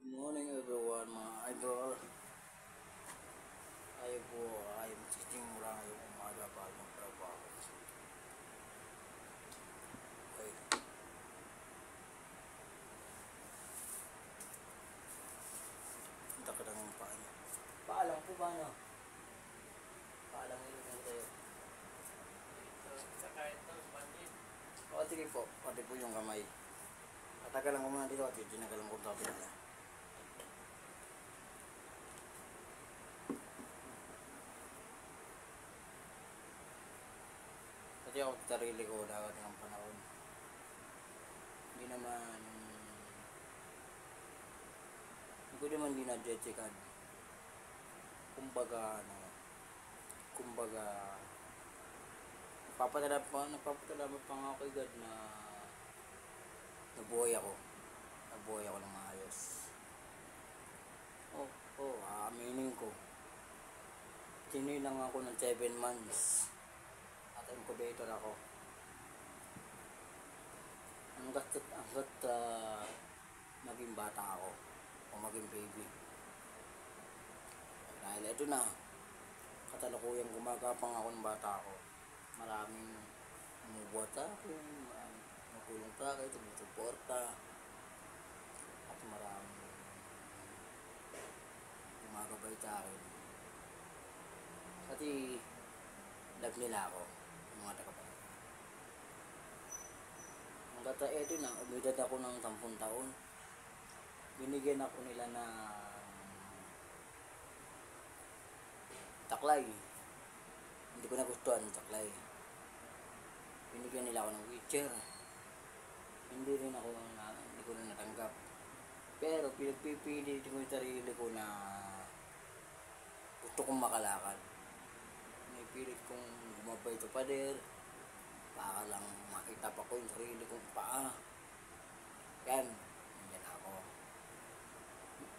Morning everyone mga idol. Tayo po ay magsisimula ngayong umaga para magtrabaho. Okay. Punta ka lang ang paa niya. Paalam po ba no? Paalam nyo po tayo. Saka ito, bandit. O sige po, pati po yung kamay. Tatagalan ko muna dito at tinagalan ko tapos na. Kasi ako sa sarili ko dapat ng panahon. Hindi ko naman dinadyetsikan. Kumbaga nagpapatalamat pa nga ako kay God na nabuhay ako ng maayos. Aaminin ko. Tinoy lang ako ng 7 months at incubator ako. Hanggat maging bata ako o maging baby. Dahil ito na, katalukuyang gumagapang ako ng bata ako. Maraming umubuhat sa akin, maraming magulong sa akin, sumusuporta, at maraming gumagabay sa akin. Kasi love nila ako, yung mga tagapatid. Hanggat ito na, umidad ako ng 10 taon. Binigyan ako nila na taklay. Hindi ko nagustuhan yung taklay. Binigyan nila ako ng wheelchair. Hindi ko na natanggap. Pero pinagpipili ko yung sarili ko na gusto kong makalakad. Pinipilit kong gumabay sa pader para lang makita pa ko yung sarili kong paa. Yan, nandiyan ako.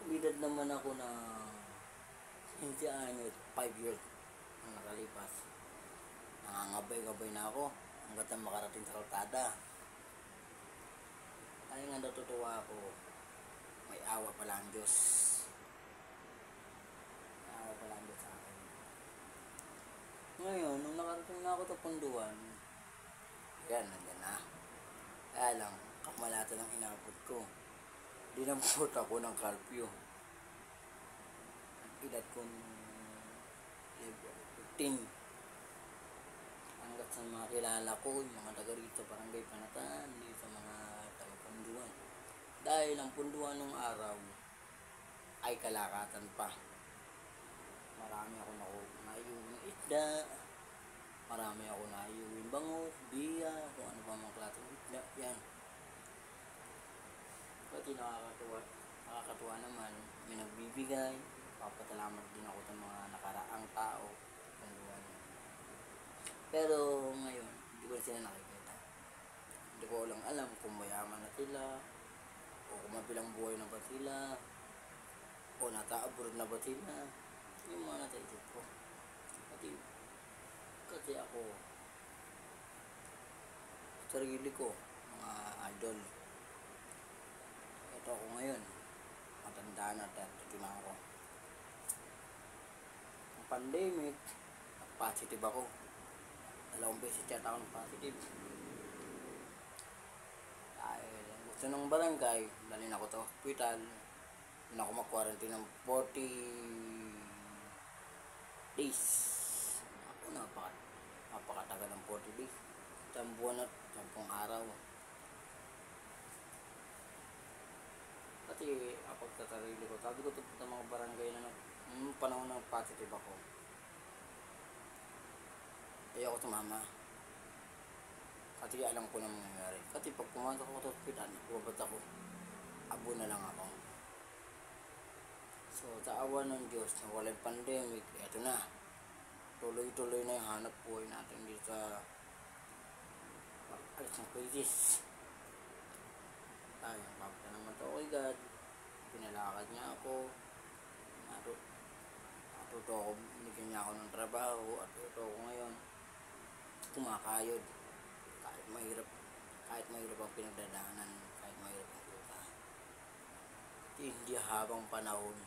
Umidad naman ako na hindi 5 years ang nakalipas. Nangangabay-gabay na ako hanggat na makarating sa kalsada. Ay nga natutuwa ako, may awa pala ang Diyos. May awa pala ang Diyos sa akin. Ngayon, nung nakarating na ako sa punduan, yan, nandiyan na. Kaya lang, kamalatan ang inabot ko. Dinampot ako ng curfew. Ang edad ko 15. Hanggat sa mga kilala ko, yung mga taga rito, Barangay Panatan, dito sa mga taga-punduan. Dahil ang punduan ng araw ay kalakatan pa. Marami ako naiuwing isda, marami ako naiuwing bango, biya, kung ano pa mga klaseng isda, yan. Pati nakakatuwa naman, may nagbibigay, papasalamat din ako sa mga nakaraang tao. Pero ngayon, hindi ko sila nakikita. Hindi ko lang alam kung mayaman na sila, o kung mabilang buhay na ba sila, o nata-abroad na ba sila. Yung mga nasa isip ko. Kasi ako, sarili ko, mga idol. Ito ako ngayon, matanda na, 32 na ako. Ang pandemic, positive ako. 2 beses yata ako ng positive. Dahil gusto ng barangay, dalhin ako sa hospital. Doon ako mag-quarantine ng 40 days. Ako, napakatagal ng 40 days. 10 buwan at 10 araw. Kasi ako sa sarili ko, sabi ko sa mga barangay na nung panahon ng positive ako, ayoko sumama. Kasi alam ko na mangyayari. Kasi pag pumasok ako sa hospital, bubad ako. Abo na lang ako. So, sa awa ng Diyos na walang pandemic, eto na. Tuloy-tuloy na yung hanap buhay natin dito sa alas ng krisis. Ayun, papata naman to kay God. Pinalakad niya ako. Natuto ako, binigyan niya ako ng trabaho. At ito ako ngayon, kumakayod. Kahit mahirap ang pinagdadaanan, kahit mahirap ang puta. hindi habang panahon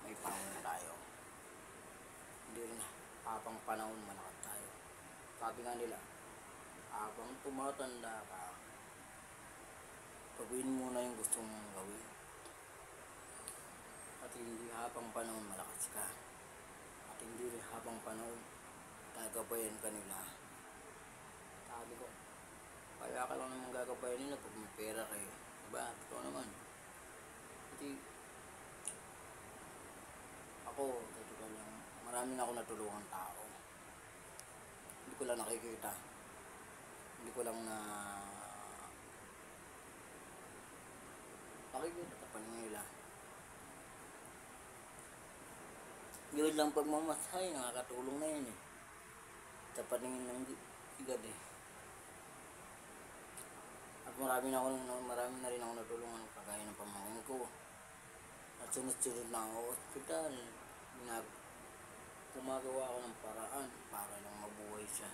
may panahon tayo. Hindi rin habang panahon malakas tayo. Sabi nga nila, habang tumatanda ka, gawin mo na yung gusto mong gawin. At hindi habang panahon malakas ka. At hindi rin habang panahon gagabayan ka nila. Sabi ko, kaya ka lang naman gagabayan nila pag may pera kayo. Diba? Ito naman. Kasi ako, totoo lang, marami na ako natulungan tao. Hindi ko lang nakikita. Hindi ko lang nakikita sa paningin nila. Yun lang pagmamasahe, nakakatulong na yun eh. Sa paningin ng igad eh. At marami na rin ako natulungan kagaya ng pamangkin ko. At sunod-sunod na ako hospital. Gumagawa ako ng paraan para lang mabuhay siya.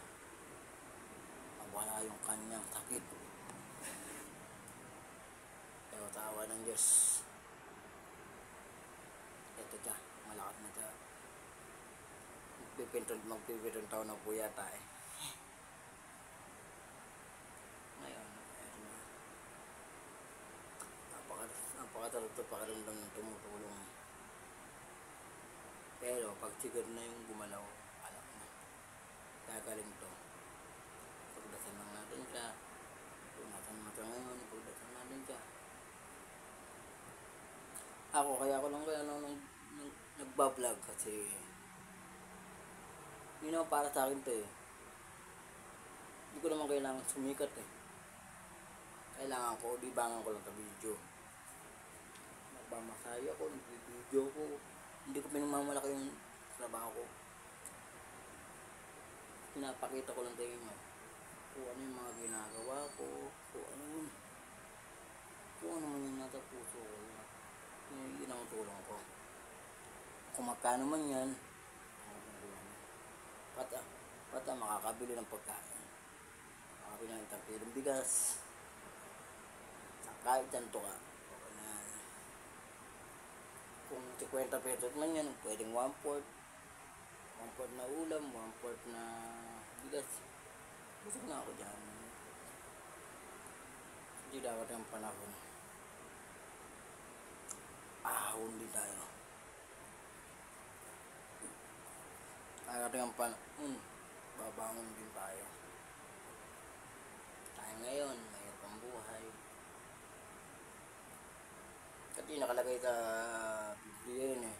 Mawala yung kanyang sakit. Pero tawa ng Diyos. Ito siya, malakas na siya. Magpipintong taon na po yata eh. Ngayon, napakatarap ito pakiramdam ng tumutulong. Pero pag sigad na yung gumalaw, alam na. Gagaling to. Pagdasan lang natin siya. Tunasan mo ito ngayon, pagdasan natin siya. Kaya ako lang nagbablog kasi yun know, para sa akin to eh. Hindi ko naman kailangan sumikat eh. Kailangan ko, libangan ko lang sa video. Nagmamasahe ako, nag-video ko. Hindi ko pinagmamalaki yung trabaho ko. Pinapakita ko lang sa inyo kung ano yung mga ginagawa ko, kung ano man yung nasa puso ko. Yun ang tulong ko. Kung magkano man yan, pata makakabili ng pagkain. Makakabili ng isang kilong bigas. Kahit ganito ka. Okay na yan. Kung 50 pesos man yan, pwedeng 1/4. 1/4 na ulam, 1/4 na bigas. Busog na ako dyan. Hindi dapat yung panahon. Ahon din tayo. Dapat yung panahon. Babangon din tayo. Tayo ngayon, mayroon pang buhay. Kasi nakalagay sa Biblia yun eh.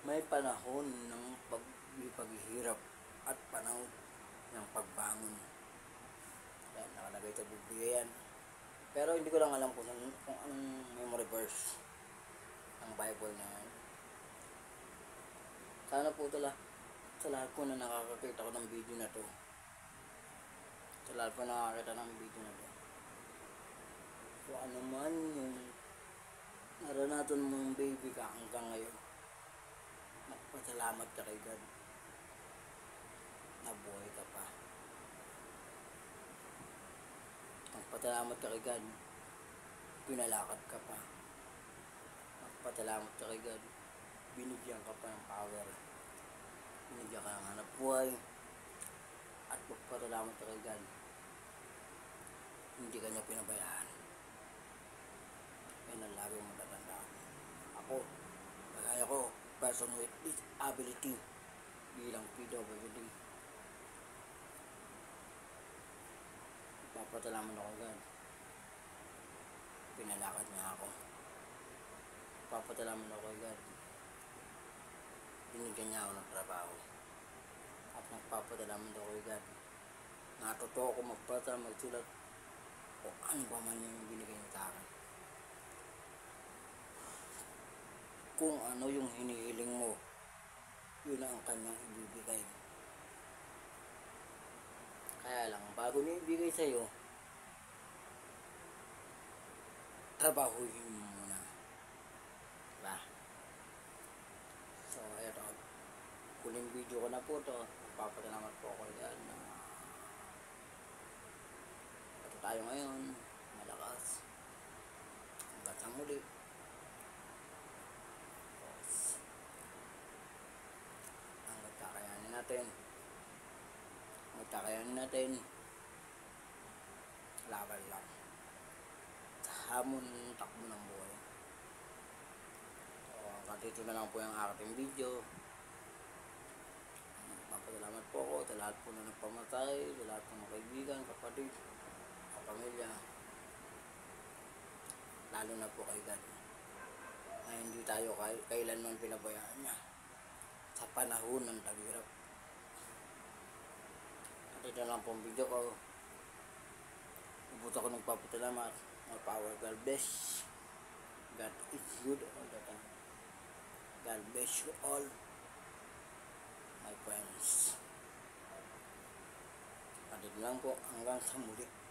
May panahon ng paghihirap at panahon ng pagbangon. Yan, nakalagay sa Biblia yan. Pero hindi ko lang alam kung anong memory verse ng Bible na yan. Sana po sa lahat po na nakakakita ko ng video na to. Sa lahat po nakakakita ng video na to. Kung ano man yung naranasan mong baby ka hanggang ngayon, magpasalamat ka kay God. Nabuhay ka pa. Magpasalamat ka kay God. Pinalakad ka pa. Magpasalamat ka kay God. Binigyan ka pa ng power. Binigyan ka ng hanap buhay. At magpasalamat ka kay God. Hindi ka niya pinabayaan. Yan ang lagi mong tatandaan. Ako, kagaya ko, person with disability bilang PWD. Papasalamat ako God. Pinalakad niya ako. Papasalamat ako God. Binigyan niya ako ng trabaho. At nagpapasalamat ako God. Natuto ako magpasa, magsulat o ano pa man yung binigay niya sa akin. Kung ano yung hinihiling mo, yun ang kanyang ibibigay. Kaya lang, bago niya ibigay sa'yo, trabahuhin mo muna. Diba? So, eto. Huling video ko na po to. Papasalamat po ako dyan na ito tayo ngayon. Malakas. natin, laban lang. Hamon takbo ng buhay. So, hanggang dito na lang po yung aking video. Papasalamat po ako sa lahat po na nagpamatay, sa lahat ng mga kaibigan, kapatid, kapamilya, lalo na po kay God, na hindi tayo kailanman pinabayaan niya sa panahon ng taghirap. At ito lang po ang video ko. Ubut ako nagpapasalamat. More power. God bless. God is good all the time. God bless you all, my friends. At ito lang po, hanggang sa muli.